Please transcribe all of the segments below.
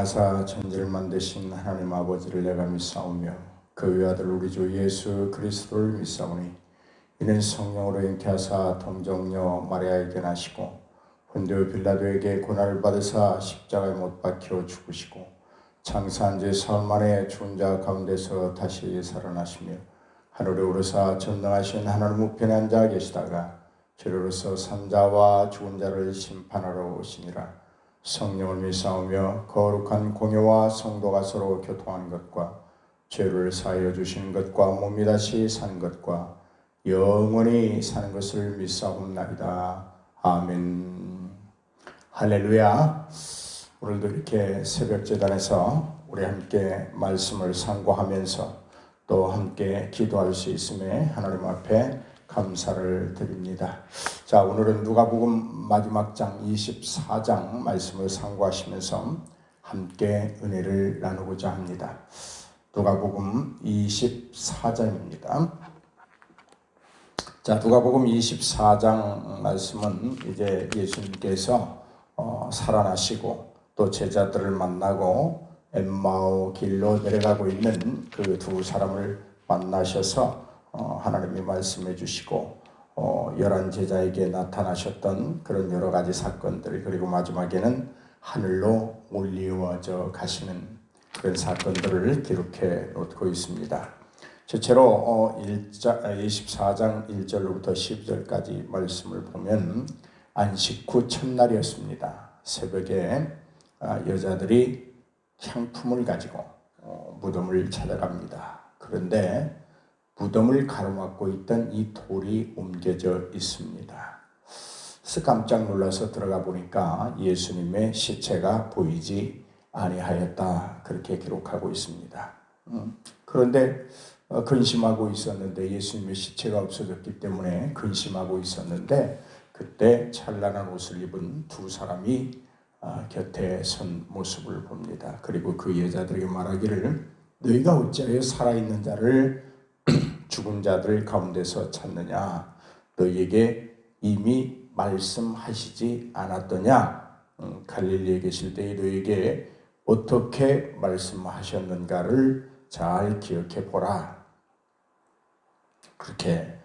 인하사 천지를 만드신 하나님 아버지를 내가 믿사오며 그 외아들 우리 주 예수 그리스도를 믿사오니 이는 성령으로 잉태하사 동정녀 마리아에게 나시고 본디오 빌라도에게 고난을 받으사 십자가에 못 박혀 죽으시고 장사한 지 사흘 만에 죽은 자 가운데서 다시 살아나시며 하늘에 오르사 전능하신 하나님 우편에 앉아 계시다가 주로서 산자와 죽은 자를 심판하러 오시니라. 성령을 믿사오며 거룩한 공예와 성도가 서로 교통하는 것과 죄를 사하여 주시는 것과 몸이 다시 사는 것과 영원히 사는 것을 믿사옵나이다. 아멘. 할렐루야. 오늘도 이렇게 새벽제단에서 우리 함께 말씀을 상고하면서 또 함께 기도할 수 있음에 하나님 앞에 감사를 드립니다. 자, 오늘은 누가복음 마지막 장 24장 말씀을 상고하시면서 함께 은혜를 나누고자 합니다. 누가복음 24장입니다. 자, 누가복음 24장 말씀은 이제 예수님께서 살아나시고 또 제자들을 만나고 엠마오 길로 내려가고 있는 그 두 사람을 만나셔서 하나님이 말씀해 주시고 11 제자에게 나타나셨던 그런 여러 가지 사건들, 그리고 마지막에는 하늘로 올리워져 가시는 그런 사건들을 기록해 놓고 있습니다. 실제로 24장 1절로부터 10절까지 말씀을 보면 안식 후 첫날이었습니다. 새벽에 여자들이 향품을 가지고 무덤을 찾아갑니다. 그런데 무덤을 가로막고 있던 이 돌이 옮겨져 있습니다. 그래서 깜짝 놀라서 들어가 보니까 예수님의 시체가 보이지 아니하였다, 그렇게 기록하고 있습니다. 그런데 근심하고 있었는데, 예수님의 시체가 없어졌기 때문에 근심하고 있었는데, 그때 찬란한 옷을 입은 두 사람이 곁에 선 모습을 봅니다. 그리고 그 여자들에게 말하기를, 너희가 어찌하여 살아있는 자를 죽은 자들 가운데서 찾느냐? 너희에게 이미 말씀하시지 않았더냐? 갈릴리에 계실 때에 너희에게 어떻게 말씀하셨는가를 잘 기억해 보라. 그렇게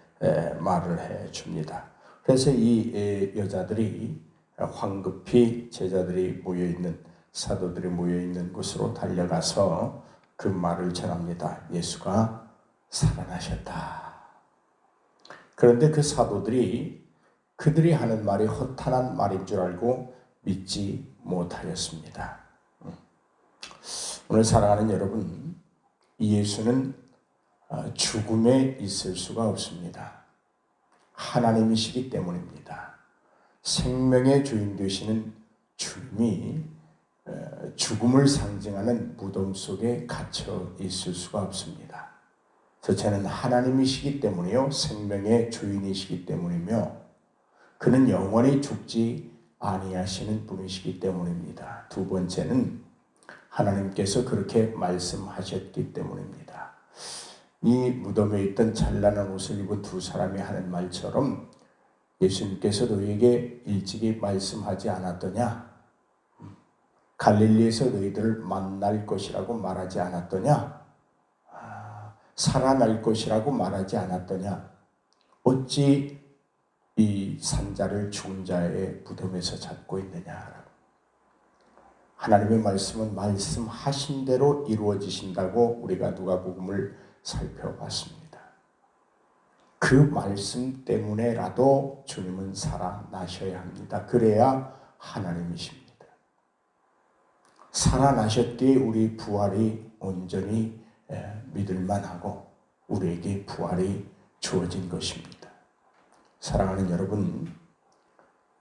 말을 해 줍니다. 그래서 이 여자들이 황급히 제자들이 모여있는, 사도들이 모여있는 곳으로 달려가서 그 말을 전합니다. 예수가 살아나셨다. 그런데 그 사도들이 그들이 하는 말이 허탄한 말인 줄 알고 믿지 못하였습니다. 오늘 사랑하는 여러분, 예수는 죽음에 있을 수가 없습니다. 하나님이시기 때문입니다. 생명의 주인 되시는 주님이 죽음을 상징하는 무덤 속에 갇혀 있을 수가 없습니다. 첫째는 하나님이시기 때문이요, 생명의 주인이시기 때문이며, 그는 영원히 죽지 아니하시는 분이시기 때문입니다. 두 번째는 하나님께서 그렇게 말씀하셨기 때문입니다. 이 무덤에 있던 찬란한 옷을 입은 두 사람이 하는 말처럼 예수님께서 너희에게 일찍이 말씀하지 않았더냐? 갈릴리에서 너희들을 만날 것이라고 말하지 않았더냐? 살아날 것이라고 말하지 않았더냐? 어찌 이 산자를 죽은 자의 무덤에서 찾고 있느냐? 하나님의 말씀은 말씀하신 대로 이루어지신다고 우리가 누가복음을 살펴봤습니다. 그 말씀 때문에라도 주님은 살아나셔야 합니다. 그래야 하나님이십니다. 살아나셨기에 우리 부활이 온전히 믿을만하고 우리에게 부활이 주어진 것입니다. 사랑하는 여러분,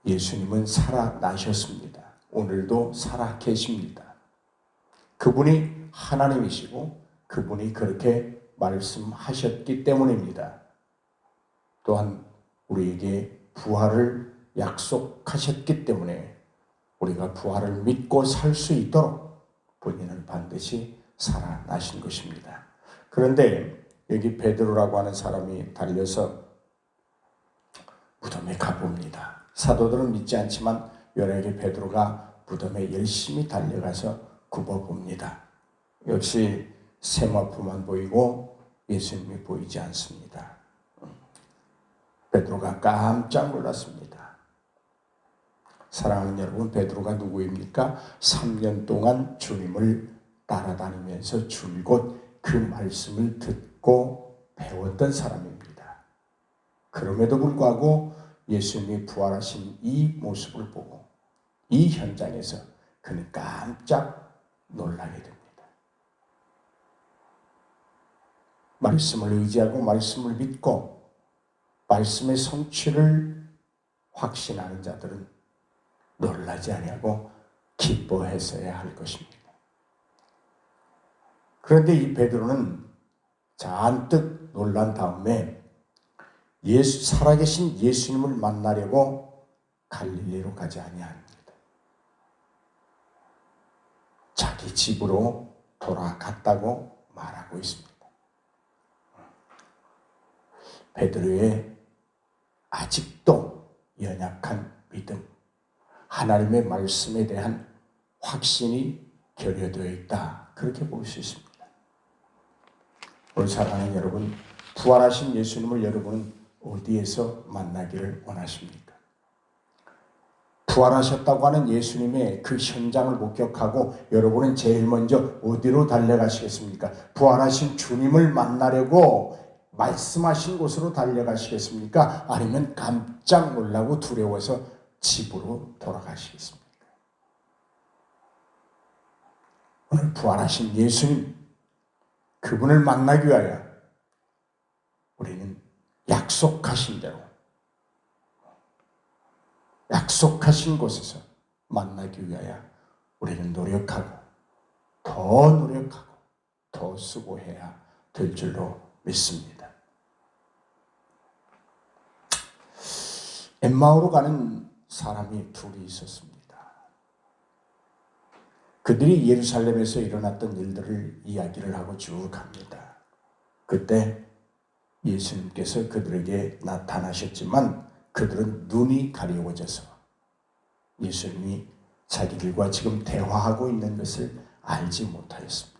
예수님은 살아나셨습니다. 오늘도 살아 계십니다. 그분이 하나님이시고 그분이 그렇게 말씀하셨기 때문입니다. 또한 우리에게 부활을 약속하셨기 때문에 우리가 부활을 믿고 살 수 있도록 본인은 반드시 살아나신 것입니다. 그런데 여기 베드로라고 하는 사람이 달려서 무덤에 가봅니다. 사도들은 믿지 않지만 연예계 베드로가 무덤에 열심히 달려가서 굽어봅니다. 역시 세마포만 보이고 예수님이 보이지 않습니다. 베드로가 깜짝 놀랐습니다. 사랑하는 여러분, 베드로가 누구입니까? 3년 동안 주님을 따라다니면서 줄곧 그 말씀을 듣고 배웠던 사람입니다. 그럼에도 불구하고 예수님이 부활하신 이 모습을 보고 이 현장에서 그는 깜짝 놀라게 됩니다. 말씀을 의지하고 말씀을 믿고 말씀의 성취를 확신하는 자들은 놀라지 아니하고 기뻐했어야 할 것입니다. 그런데 이 베드로는 잔뜩 놀란 다음에 살아계신 예수님을 만나려고 갈릴리로 가지 아니합니다. 자기 집으로 돌아갔다고 말하고 있습니다. 베드로의 아직도 연약한 믿음, 하나님의 말씀에 대한 확신이 결여되어 있다, 그렇게 볼 수 있습니다. 오늘 사랑하는 여러분, 부활하신 예수님을 여러분은 어디에서 만나기를 원하십니까? 부활하셨다고 하는 예수님의 그 현장을 목격하고 여러분은 제일 먼저 어디로 달려가시겠습니까? 부활하신 주님을 만나려고 말씀하신 곳으로 달려가시겠습니까? 아니면 깜짝 놀라고 두려워서 집으로 돌아가시겠습니까? 오늘 부활하신 예수님, 그분을 만나기 위하여 우리는 약속하신 대로, 약속하신 곳에서 만나기 위하여 우리는 노력하고 더 수고해야 될 줄로 믿습니다. 엠마오로 가는 사람이 둘이 있었습니다. 그들이 예루살렘에서 일어났던 일들을 이야기를 하고 쭉 갑니다. 그때 예수님께서 그들에게 나타나셨지만 그들은 눈이 가려워져서 예수님이 자기들과 지금 대화하고 있는 것을 알지 못하였습니다.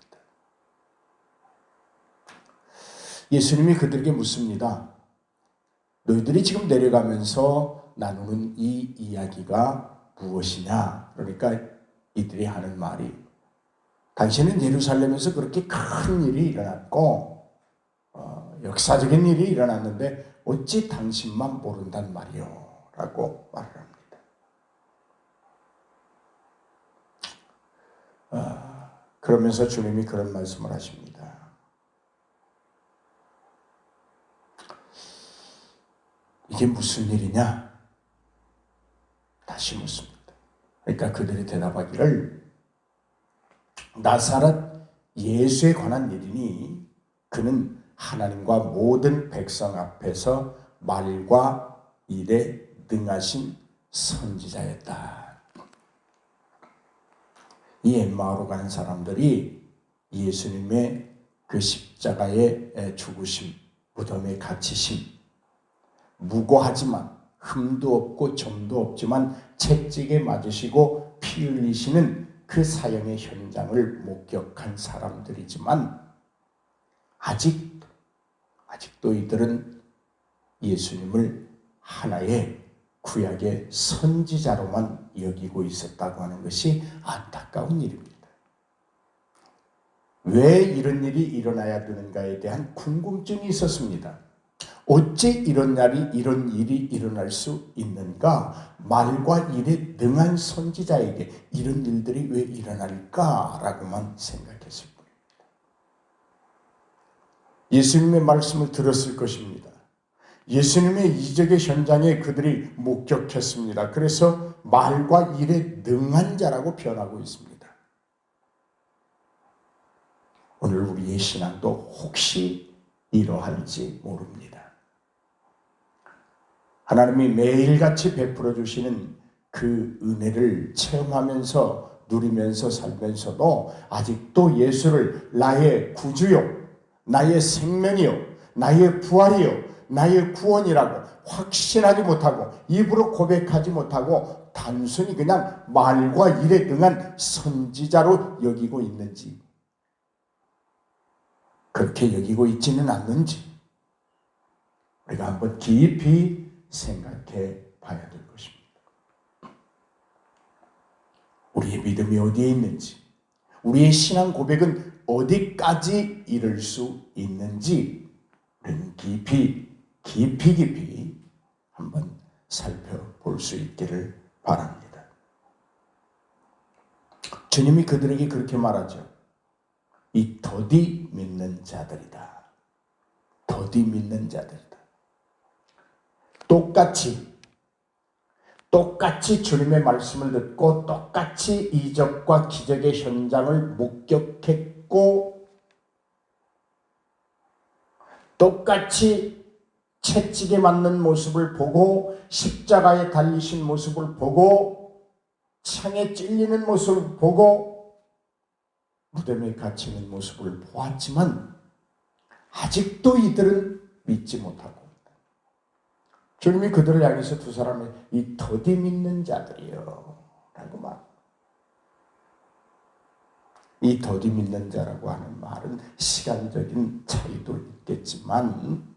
예수님이 그들에게 묻습니다. 너희들이 지금 내려가면서 나누는 이 이야기가 무엇이냐? 그러니까 이들이 하는 말이, 당신은 예루살렘에서 그렇게 큰 일이 일어났고 역사적인 일이 일어났는데 어찌 당신만 모른단 말이요? 라고 말을 합니다. 그러면서 주님이 그런 말씀을 하십니다. 이게 무슨 일이냐? 다시 묻습니다. 그러니까 그들이 대답하기를, 나사렛 예수에 관한 일이니 그는 하나님과 모든 백성 앞에서 말과 일에 능하신 선지자였다. 이 엠마오로 가는 사람들이 예수님의 그 십자가의 죽으심, 무덤에 갇히심, 무고하지만 흠도 없고 점도 없지만 채찍에 맞으시고 피 흘리시는 그 사형의 현장을 목격한 사람들이지만 아직도 이들은 예수님을 하나의 구약의 선지자로만 여기고 있었다고 하는 것이 안타까운 일입니다. 왜 이런 일이 일어나야 되는가에 대한 궁금증이 있었습니다. 어째 이런 일이 일어날 수 있는가? 말과 일에 능한 선지자에게 이런 일들이 왜 일어날까라고만 생각했을 뿐입니다. 예수님의 말씀을 들었을 것입니다. 예수님의 이적의 현장에 그들이 목격했습니다. 그래서 말과 일에 능한 자라고 표현하고 있습니다. 오늘 우리의 신앙도 혹시 이러할지 모릅니다. 하나님이 매일같이 베풀어 주시는 그 은혜를 체험하면서 누리면서 살면서도 아직도 예수를 나의 구주요, 나의 생명이요, 나의 부활이요, 나의 구원이라고 확신하지 못하고 입으로 고백하지 못하고 단순히 그냥 말과 일에 능한 선지자로 여기고 있는지, 그렇게 여기고 있지는 않는지 우리가 한번 깊이 생각해 봐야 될 것입니다. 우리의 믿음이 어디에 있는지, 우리의 신앙 고백은 어디까지 이룰 수 있는지 우리는 깊이 한번 살펴볼 수 있기를 바랍니다. 주님이 그들에게 그렇게 말하죠. 이 더디 믿는 자들이다. 더디 믿는 자들이다. 똑같이 주님의 말씀을 듣고 똑같이 이적과 기적의 현장을 목격했고 똑같이 채찍에 맞는 모습을 보고 십자가에 달리신 모습을 보고 창에 찔리는 모습을 보고 무덤에 갇히는 모습을 보았지만 아직도 이들은 믿지 못하고, 주님이 그들을 향해서 두 사람의 이 더디 믿는 자들이요 라고 말. 이 더디 믿는 자라고 하는 말은 시간적인 차이도 있겠지만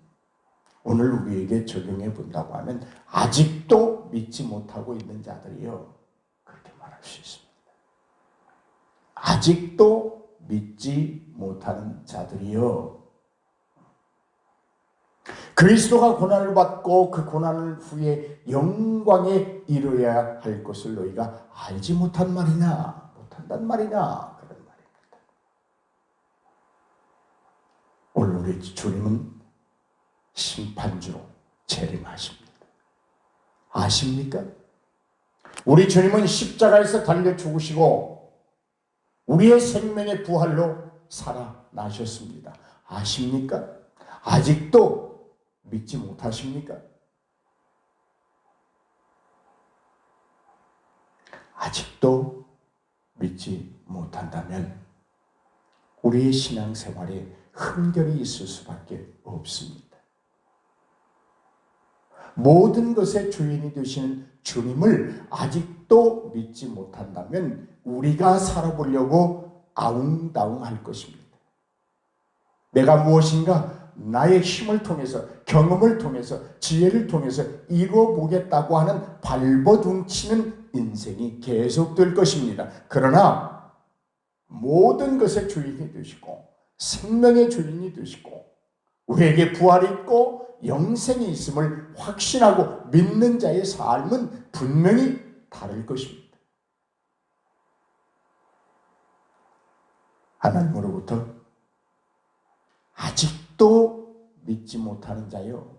오늘 우리에게 적용해 본다고 하면 아직도 믿지 못하고 있는 자들이요, 그렇게 말할 수 있습니다. 아직도 믿지 못하는 자들이요, 그리스도가 고난을 받고 그 고난을 후에 영광에 이르러야 할 것을 너희가 알지 못한단 말이냐 그런 말입니다. 오늘 우리 주님은 심판주로 재림하십니다. 아십니까? 우리 주님은 십자가에서 달려 죽으시고 우리의 생명의 부활로 살아나셨습니다. 아십니까? 아직도 믿지 못하십니까? 아직도 믿지 못한다면 우리의 신앙생활에 흠결이 있을 수밖에 없습니다. 모든 것의 주인이 되시는 주님을 아직도 믿지 못한다면 우리가 살아보려고 아웅다웅할 것입니다. 내가 무엇인가 나의 힘을 통해서, 경험을 통해서, 지혜를 통해서 이루어보겠다고 하는 발버둥치는 인생이 계속될 것입니다. 그러나 모든 것의 주인이 되시고 생명의 주인이 되시고 우리에게 부활이 있고 영생이 있음을 확신하고 믿는 자의 삶은 분명히 다를 것입니다. 하나님으로부터 아직도 믿지 못하는 자요,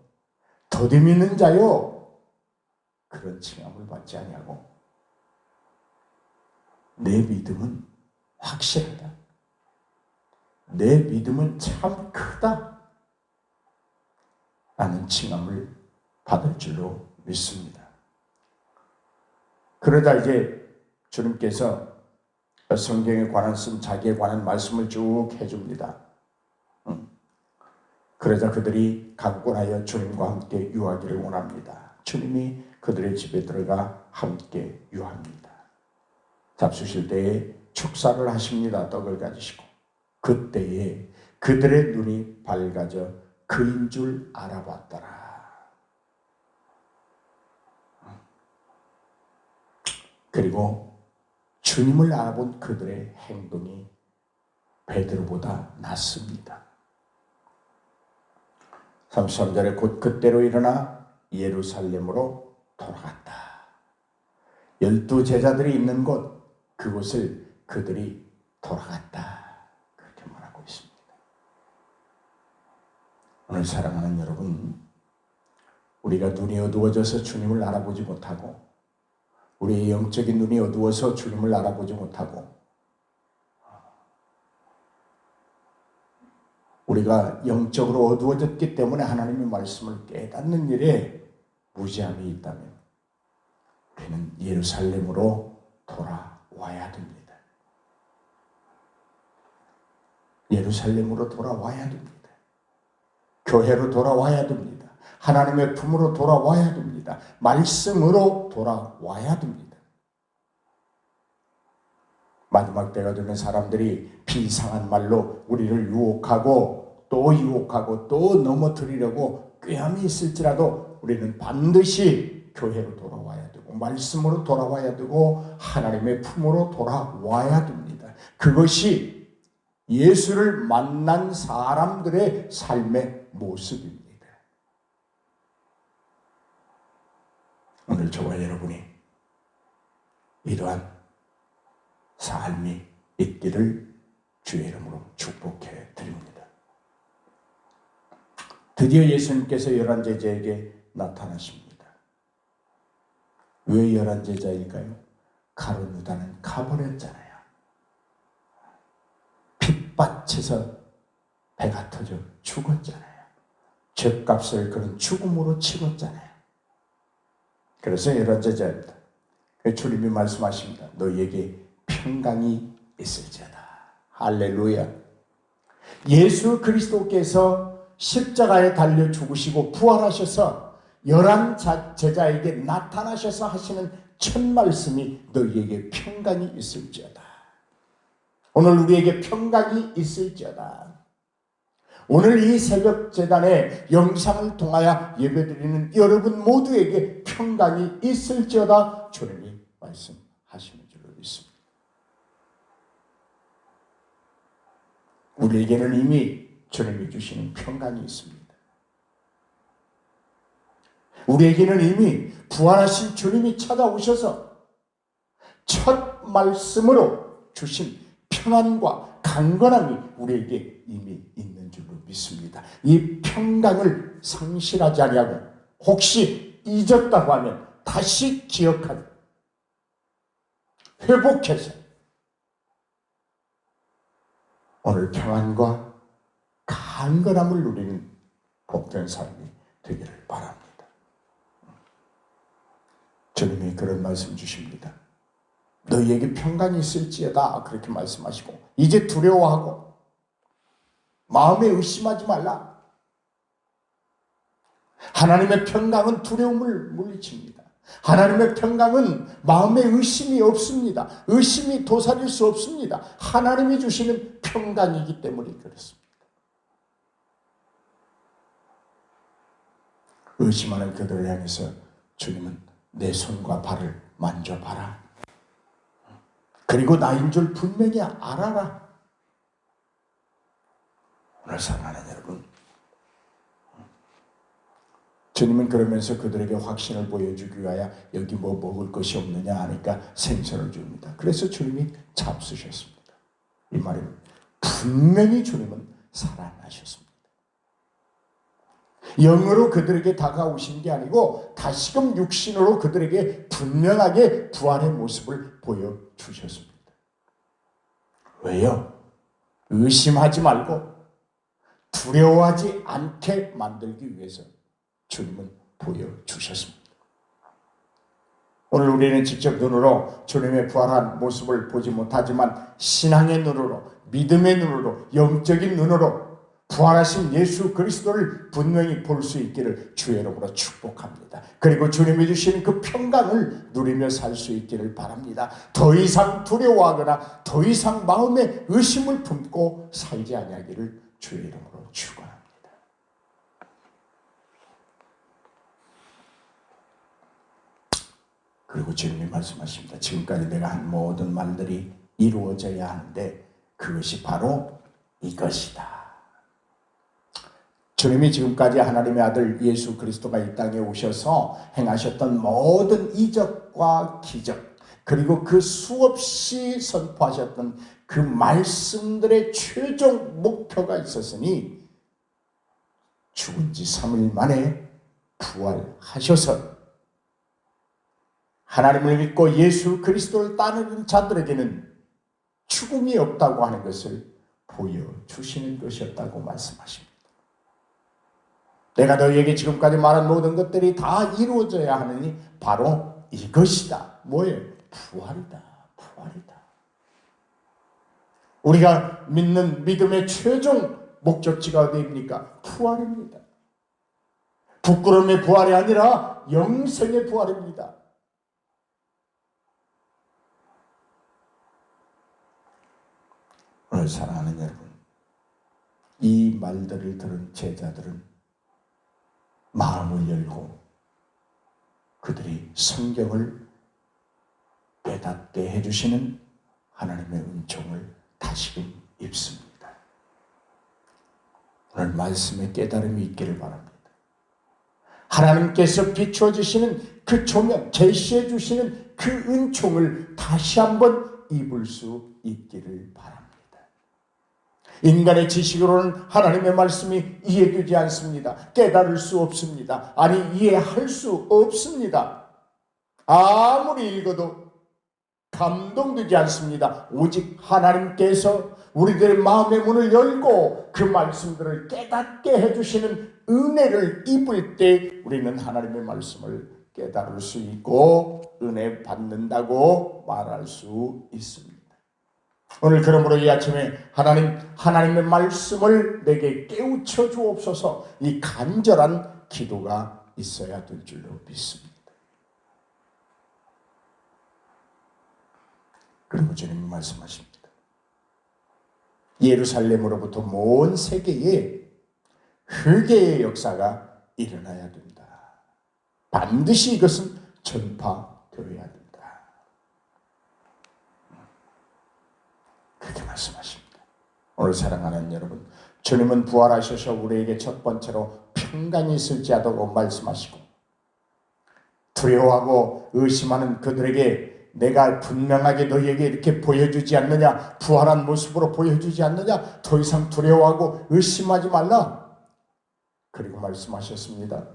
더디 믿는 자요, 그런 칭함을 받지 아니하고 내 믿음은 확실하다, 내 믿음은 참 크다 라는 칭함을 받을 줄로 믿습니다. 그러다 이제 주님께서 성경에 관한 자기에 관한 말씀을 쭉 해줍니다. 그러자 그들이 강권하여 주님과 함께 유하기를 원합니다. 주님이 그들의 집에 들어가 함께 유합니다. 잡수실 때에 축사를 하십니다. 떡을 가지시고 그때에 그들의 눈이 밝아져 그인 줄 알아봤더라. 그리고 주님을 알아본 그들의 행동이 베드로보다 낫습니다. 33절에 곧 그때로 일어나 예루살렘으로 돌아갔다. 12 제자들이 있는 곳, 그곳을 그들이 돌아갔다. 그렇게 말하고 있습니다. 오늘 사랑하는 여러분, 우리가 눈이 어두워져서 주님을 알아보지 못하고 우리의 영적인 눈이 어두워서 주님을 알아보지 못하고 우리가 영적으로 어두워졌기 때문에 하나님의 말씀을 깨닫는 일에 무지함이 있다면 우리는 예루살렘으로 돌아와야 됩니다. 예루살렘으로 돌아와야 됩니다. 교회로 돌아와야 됩니다. 하나님의 품으로 돌아와야 됩니다. 말씀으로 돌아와야 됩니다. 마지막 때가 되면 사람들이 비상한 말로 우리를 유혹하고 또 넘어뜨리려고 꾀함이 있을지라도 우리는 반드시 교회로 돌아와야 되고 말씀으로 돌아와야 되고 하나님의 품으로 돌아와야 됩니다. 그것이 예수를 만난 사람들의 삶의 모습입니다. 오늘 저와 여러분이 이러한 삶이 있기를 주의 이름으로 축복해 드립니다. 드디어 예수님께서 열한 제자에게 나타나십니다. 왜 열한 제자일까요? 가룟 유다는 가버렸잖아요. 핏밭에서 배가 터져 죽었잖아요. 죗값을 그런 죽음으로 치렀잖아요. 그래서 열한 제자입니다. 주님이 말씀하십니다. 너희에게 평강이 있을지어다. 할렐루야. 예수 그리스도께서 십자가에 달려 죽으시고 부활하셔서 열한 제자에게 나타나셔서 하시는 첫 말씀이 너희에게 평강이 있을지어다. 오늘 우리에게 평강이 있을지어다. 오늘 이 새벽 재단의 영상을 통하여 예배드리는 여러분 모두에게 평강이 있을지어다 주님이 말씀하시는 줄로 믿습니다. 우리에게는 이미 주님이 주시는 평강이 있습니다. 우리에게는 이미 부활하신 주님이 찾아오셔서 첫 말씀으로 주신 평안과 강건함이 우리에게 이미 있는 줄로 믿습니다. 이 평강을 상실하지 아니하고 혹시 잊었다고 하면 다시 기억하고 회복해서 오늘 평안과 강건함을 누리는 복된 삶이 되기를 바랍니다. 주님이 그런 말씀 주십니다. 너희에게 평강이 있을지어다 그렇게 말씀하시고 이제 두려워하고 마음에 의심하지 말라. 하나님의 평강은 두려움을 물리칩니다. 하나님의 평강은 마음에 의심이 없습니다. 의심이 도사릴 수 없습니다. 하나님이 주시는 평강이기 때문에 그렇습니다. 의심하는 그들을 향해서 주님은 내 손과 발을 만져봐라. 그리고 나인 줄 분명히 알아라. 오늘 사랑하는 여러분, 주님은 그러면서 그들에게 확신을 보여주기 위하여 여기 뭐 먹을 것이 없느냐 하니까 생선을 줍니다. 그래서 주님이 잡수셨습니다. 이 말은 분명히 주님은 살아나셨습니다. 영으로 그들에게 다가오신 게 아니고 다시금 육신으로 그들에게 분명하게 부활의 모습을 보여주셨습니다. 왜요? 의심하지 말고 두려워하지 않게 만들기 위해서 주님은 보여주셨습니다. 오늘 우리는 직접 눈으로 주님의 부활한 모습을 보지 못하지만 신앙의 눈으로, 믿음의 눈으로, 영적인 눈으로 부활하신 예수 그리스도를 분명히 볼 수 있기를 주의 이름으로 축복합니다. 그리고 주님이 주시는 그 평강을 누리며 살 수 있기를 바랍니다. 더 이상 두려워하거나 더 이상 마음에 의심을 품고 살지 아니하기를 주의 이름으로 축원합니다. 그리고 주님이 말씀하십니다. 지금까지 내가 한 모든 말들이 이루어져야 하는데 그것이 바로 이것이다. 주님이 지금까지 하나님의 아들 예수 그리스도가 이 땅에 오셔서 행하셨던 모든 이적과 기적, 그리고 그 수없이 선포하셨던 그 말씀들의 최종 목표가 있었으니 죽은 지 3일 만에 부활하셔서 하나님을 믿고 예수 그리스도를 따르는 자들에게는 죽음이 없다고 하는 것을 보여주시는 것이었다고 말씀하십니다. 내가 너희에게 지금까지 말한 모든 것들이 다 이루어져야 하느니 바로 이것이다. 뭐예요? 부활이다. 부활이다. 우리가 믿는 믿음의 최종 목적지가 어디입니까? 부활입니다. 부끄러움의 부활이 아니라 영생의 부활입니다. 오늘 사랑하는 여러분, 이 말들을 들은 제자들은 마음을 열고 그들이 성경을 깨닫게 해주시는 하나님의 은총을 다시금 입습니다. 오늘 말씀에 깨달음이 있기를 바랍니다. 하나님께서 비추어 주시는 그 조명, 제시해 주시는 그 은총을 다시 한번 입을 수 있기를 바랍니다. 인간의 지식으로는 하나님의 말씀이 이해되지 않습니다. 깨달을 수 없습니다. 아니, 이해할 수 없습니다. 아무리 읽어도 감동되지 않습니다. 오직 하나님께서 우리들의 마음의 문을 열고 그 말씀들을 깨닫게 해주시는 은혜를 입을 때 우리는 하나님의 말씀을 깨달을 수 있고 은혜 받는다고 말할 수 있습니다. 오늘 그러므로 이 아침에 하나님의 말씀을 내게 깨우쳐 주옵소서, 이 간절한 기도가 있어야 될 줄로 믿습니다. 그리고 주님이 말씀하십니다. 예루살렘으로부터 먼 세계에 회개의 역사가 일어나야 된다. 반드시 이것은 전파되어야 된다. 그렇게 말씀하십니다. 오늘 사랑하는 여러분, 주님은 부활하셔서 우리에게 첫 번째로 평강이 있을지하도록 말씀하시고, 두려워하고 의심하는 그들에게 내가 분명하게 너희에게 이렇게 보여주지 않느냐, 부활한 모습으로 보여주지 않느냐, 더 이상 두려워하고 의심하지 말라. 그리고 말씀하셨습니다.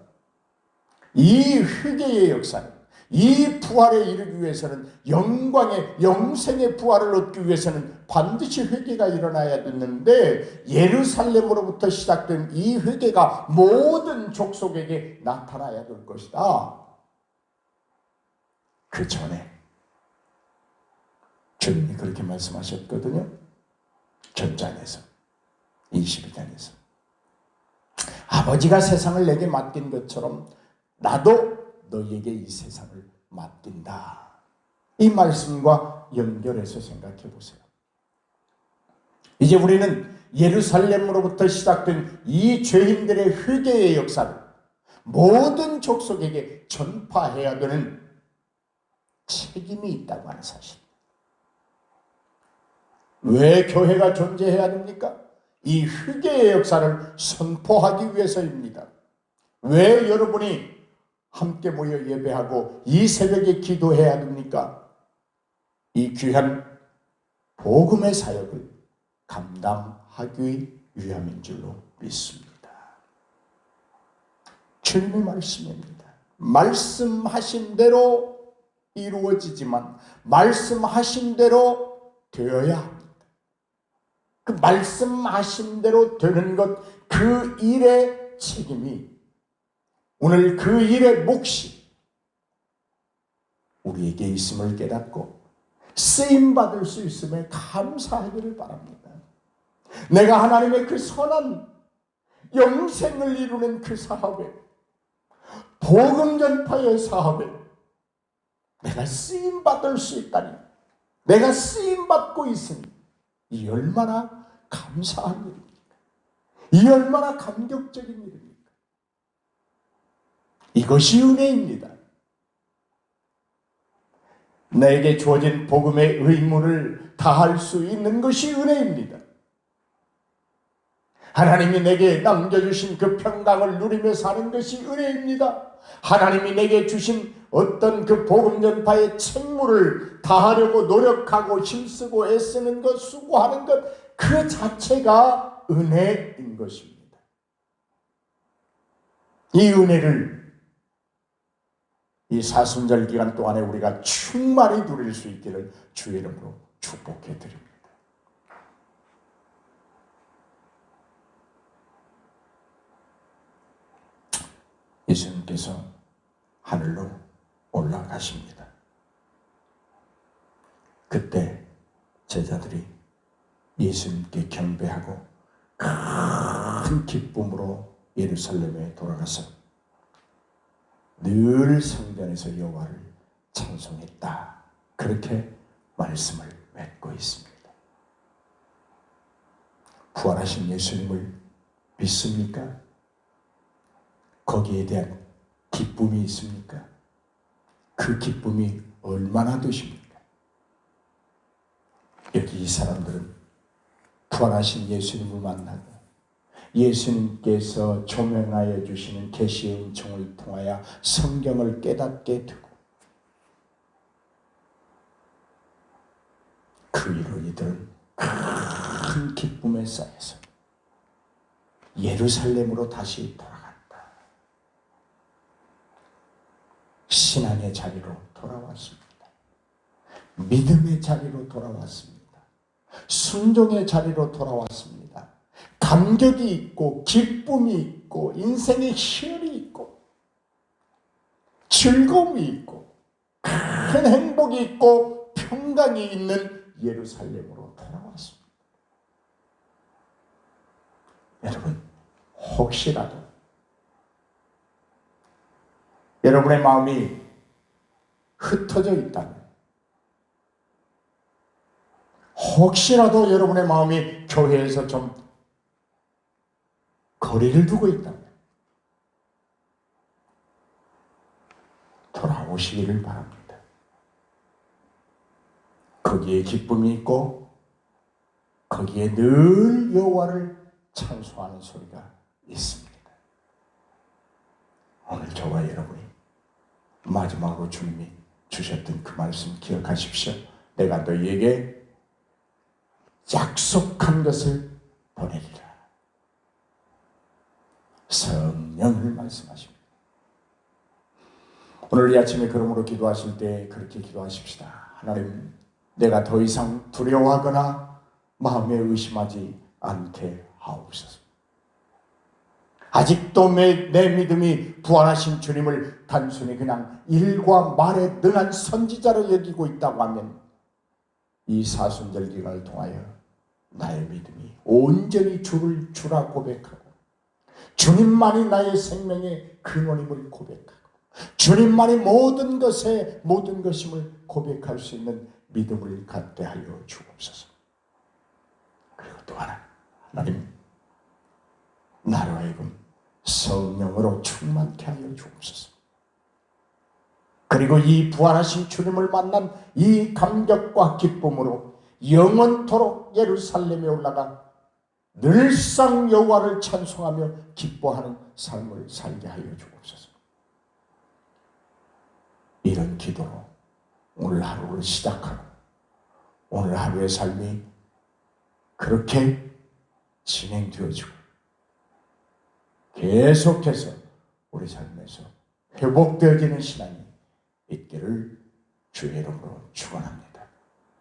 이 회개의 역사는, 이 부활에 이르기 위해서는, 영광의 영생의 부활을 얻기 위해서는 반드시 회개가 일어나야 됐는데, 예루살렘으로부터 시작된 이 회개가 모든 족속에게 나타나야 될 것이다. 그 전에 주님이 그렇게 말씀하셨거든요. 전장에서, 22장에서 아버지가 세상을 내게 맡긴 것처럼 나도 너희에게 이 세상을 맡긴다. 이 말씀과 연결해서 생각해 보세요. 이제 우리는 예루살렘으로부터 시작된 이 죄인들의 회개의 역사를 모든 족속에게 전파해야 되는 책임이 있다고 하는 사실. 왜 교회가 존재해야 됩니까? 이 회개의 역사를 선포하기 위해서입니다. 왜 여러분이 함께 모여 예배하고 이 새벽에 기도해야 됩니까? 이 귀한 복음의 사역을 감당하기 위함인 줄로 믿습니다. 주님의 말씀입니다. 말씀하신 대로 이루어지지만 말씀하신 대로 되어야 합니다. 그 말씀하신 대로 되는 것, 그 일의 책임이, 오늘 그 일의 몫이 우리에게 있음을 깨닫고 쓰임받을 수 있음에 감사하기를 바랍니다. 내가 하나님의 그 선한 영생을 이루는 그 사업에, 복음 전파의 사업에 내가 쓰임받을 수 있다니, 내가 쓰임받고 있으니 이 얼마나 감사한 일입니까? 이 얼마나 감격적인 일입니까? 이것이 은혜입니다. 내게 주어진 복음의 의무를 다할 수 있는 것이 은혜입니다. 하나님이 내게 남겨주신 그 평강을 누리며 사는 것이 은혜입니다. 하나님이 내게 주신 어떤 그 복음 전파의 책무를 다하려고 노력하고 힘쓰고 애쓰는 것, 수고하는 것, 그 자체가 은혜인 것입니다. 이 은혜를 이 사순절 기간 동안에 우리가 충만히 누릴 수 있기를 주의 이름으로 축복해 드립니다. 예수님께서 하늘로 올라가십니다. 그때 제자들이 예수님께 경배하고 큰 기쁨으로 예루살렘에 돌아가서 늘 성전에서 여호와를 찬송했다. 그렇게 말씀을 맺고 있습니다. 부활하신 예수님을 믿습니까? 거기에 대한 기쁨이 있습니까? 그 기쁨이 얼마나 되십니까? 여기 이 사람들은 부활하신 예수님을 만나고 예수님께서 조명하여 주시는 계시의 은총을 통하여 성경을 깨닫게 되고 그 이로 이들은 큰 기쁨에 쌓여서 예루살렘으로 다시 돌아간다. 신앙의 자리로 돌아왔습니다. 믿음의 자리로 돌아왔습니다. 순종의 자리로 돌아왔습니다. 감격이 있고 기쁨이 있고 인생의 희열이 있고 즐거움이 있고 큰 행복이 있고 평강이 있는 예루살렘으로 돌아왔습니다. 여러분, 혹시라도 여러분의 마음이 흩어져 있다면, 혹시라도 여러분의 마음이 교회에서 좀 거리를 두고 있다면 돌아오시기를 바랍니다. 거기에 기쁨이 있고 거기에 늘 여호와를 찬송하는 소리가 있습니다. 오늘 저와 여러분이 마지막으로 주님이 주셨던 그 말씀 기억하십시오. 내가 너희에게 약속한 것을 보내리라. 성령을 말씀하십니다. 오늘 이 아침에 그러므로 기도하실 때 그렇게 기도하십시다. 하나님, 내가 더 이상 두려워하거나 마음에 의심하지 않게 하옵소서. 아직도 내 믿음이 부활하신 주님을 단순히 그냥 일과 말에 능한 선지자로 여기고 있다고 하면 이 사순절 기간을 통하여 나의 믿음이 온전히 주라 고백하고 주님만이 나의 생명의 근원임을 고백하고 주님만이 모든 것임을 고백할 수 있는 믿음을 갖게 하여 주옵소서. 그리고 또 하나님, 나로 하여금 성령으로 충만케 하여 주옵소서. 그리고 이 부활하신 주님을 만난 이 감격과 기쁨으로 영원토록 예루살렘에 올라가 늘상 여호와를 찬송하며 기뻐하는 삶을 살게 하여 주옵소서. 이런 기도로 오늘 하루를 시작하고 오늘 하루의 삶이 그렇게 진행되어지고 계속해서 우리 삶에서 회복되어지는 신앙이 있기를 주의 이름으로 축원합니다.